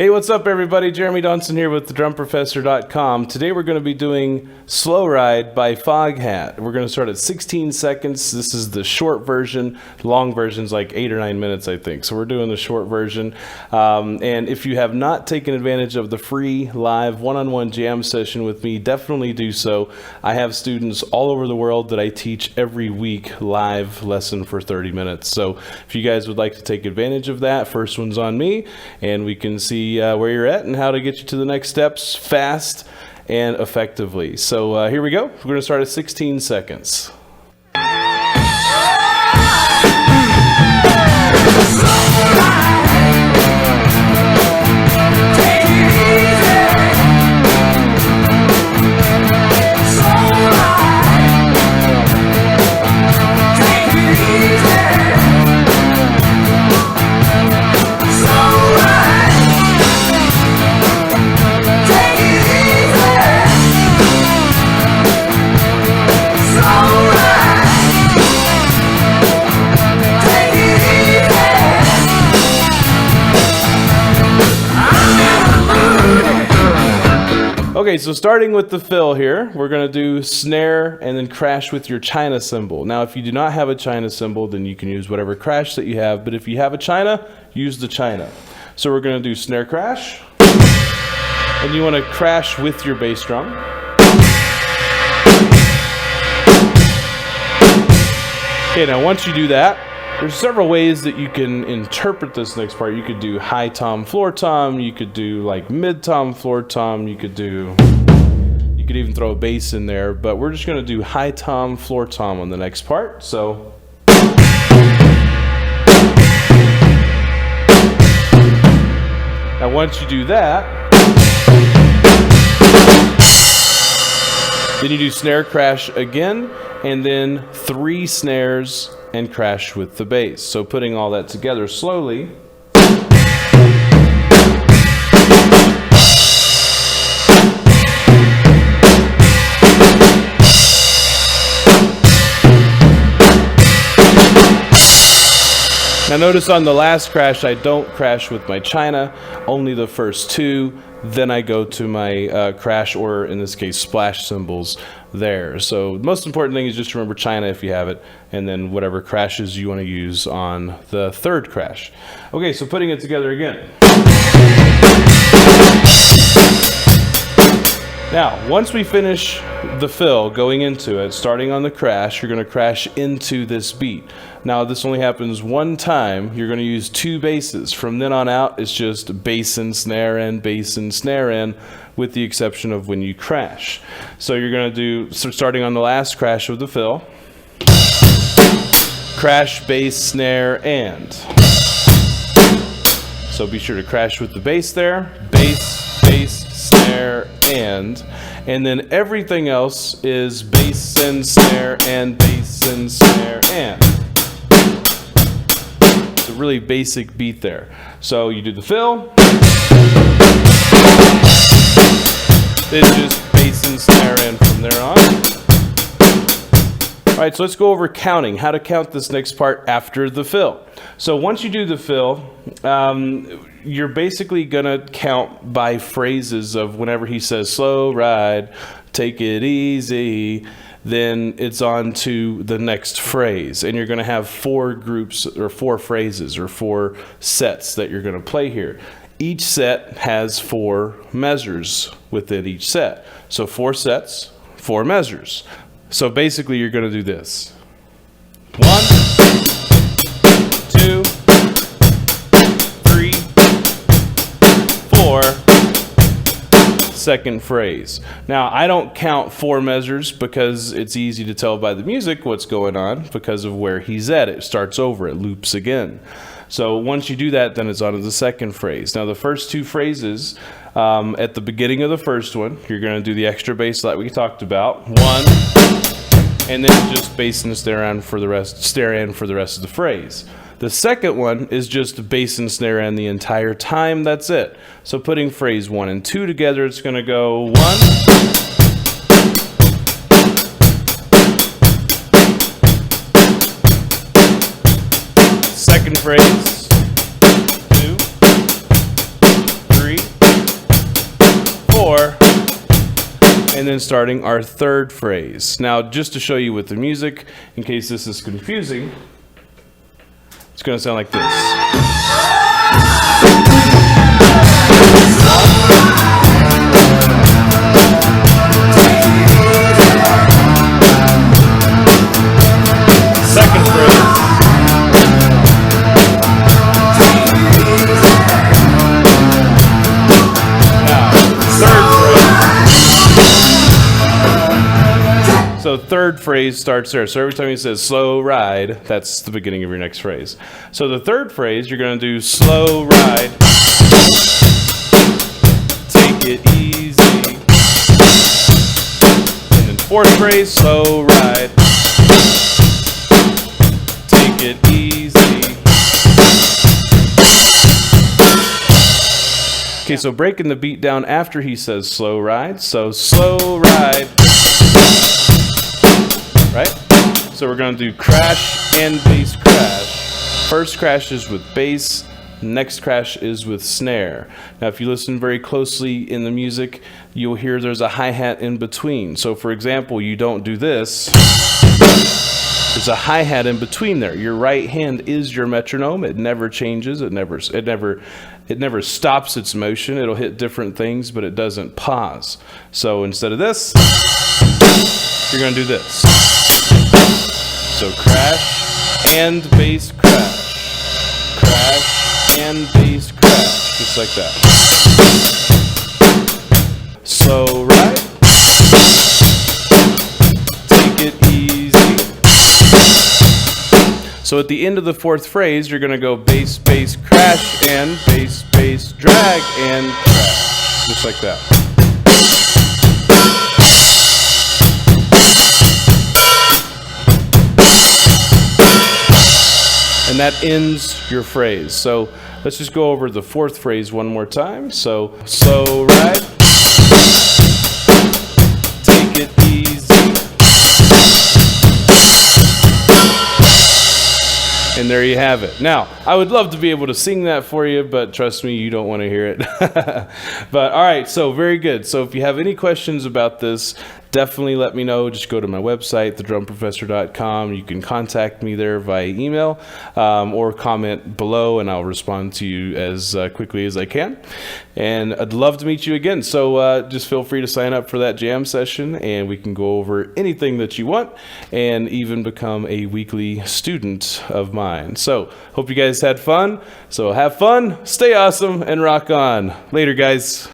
Hey, what's up everybody? Jeremy Donson here with thedrumprofessor.com. Today we're going to be doing Slow Ride by Foghat. We're going to start at 16 seconds. This is the short version. The long version's like 8 or 9 minutes, I think. So we're doing the short version. And if you have not taken advantage of the free live one-on-one jam session with me, definitely do so. I have students all over the world that I teach every week live lesson for 30 minutes. So if you guys would like to take advantage of that, first one's on me, and we can see where you're at and how to get you to the next steps fast and effectively. So here we go. We're going to start at 16 seconds. Okay, so starting with the fill here, we're going to do snare and then crash with your China cymbal. Now, if you do not have a China cymbal, then you can use whatever crash that you have, but if you have a China, use the China. So we're going to do snare crash, and you want to crash with your bass drum. Okay, now once you do that, there's several ways that you can interpret this next part. You could do high tom, floor tom, you could do like mid tom, floor tom, you could even throw a bass in there, but we're just gonna do high tom, floor tom on the next part. So now once you do that, then you do snare crash again, and then 3 snares and crash with the bass. So putting all that together slowly. Now notice on the last crash, I don't crash with my China, only the first 2. Then I go to my crash, or in this case, splash cymbals there. So the most important thing is just remember China if you have it, and then whatever crashes you want to use on the 3rd crash. Okay, so putting it together again. Now, once we finish the fill going into it, starting on the crash, you're going to crash into this beat. Now, this only happens one time. You're going to use 2 basses. From then on out, it's just bass and snare in, bass and snare in, with the exception of when you crash. So you're going to do, so starting on the last crash of the fill, crash, bass, snare, and. So be sure to crash with the bass there, bass, bass, snare, and then everything else is bass and snare and bass and snare and. It's a really basic beat there. So you do the fill, then just bass and snare in from there on. All right, so let's go over counting, how to count this next part after the fill. So once you do the fill, you're basically gonna count by phrases of whenever he says slow ride, take it easy, then it's on to the next phrase. And you're gonna have 4 groups or 4 phrases or 4 sets that you're gonna play here. Each set has 4 measures within each set. So 4 sets, 4 measures. So basically you're gonna do this. 1, 2, 3, 4, second phrase. Now, I don't count 4 measures because it's easy to tell by the music what's going on because of where he's at. It starts over, it loops again. So once you do that, then it's on to the second phrase. Now, the first 2 phrases, at the beginning of the first one, you're going to do the extra bass like we talked about. 1, and then just bass and snare in for the rest of the phrase. The second one is just bass and snare in the entire time. That's it. So putting phrase 1 and 2 together, it's going to go 1, second phrase, 2, 3, and then starting our third phrase. Now, just to show you with the music, in case this is confusing, it's going to sound like this. Second phrase. Now, third phrase. So third phrase starts there. So every time he says slow ride, that's the beginning of your next phrase. So the third phrase, you're going to do slow ride. Take it easy. And then fourth phrase, slow ride. Take it easy. Okay, so breaking the beat down after he says slow ride. So slow ride. Right? So we're going to do crash and bass crash. First crash is with bass, next crash is with snare. Now if you listen very closely in the music, you'll hear there's a hi-hat in between. So for example, you don't do this. There's a hi-hat in between there. Your right hand is your metronome. It never changes. It never stops its motion. It'll hit different things, but it doesn't pause. So instead of this, you're going to do this. So crash and bass crash. Crash and bass crash. Just like that. So right. Take it easy. So at the end of the fourth phrase, you're going to go bass, bass, crash, and bass, bass, drag, and crash. Just like that. And that ends your phrase. So let's just go over the fourth phrase one more time. So slow ride. Take it easy. And there you have it. Now, I would love to be able to sing that for you, but trust me, you don't want to hear it. But all right, so very good. So if you have any questions about this, definitely let me know. Just go to my website, thedrumprofessor.com. You can contact me there via email or comment below, and I'll respond to you as quickly as I can. And I'd love to meet you again. So just feel free to sign up for that jam session, and we can go over anything that you want and even become a weekly student of mine. So hope you guys had fun. So have fun, stay awesome, and rock on. Later, guys.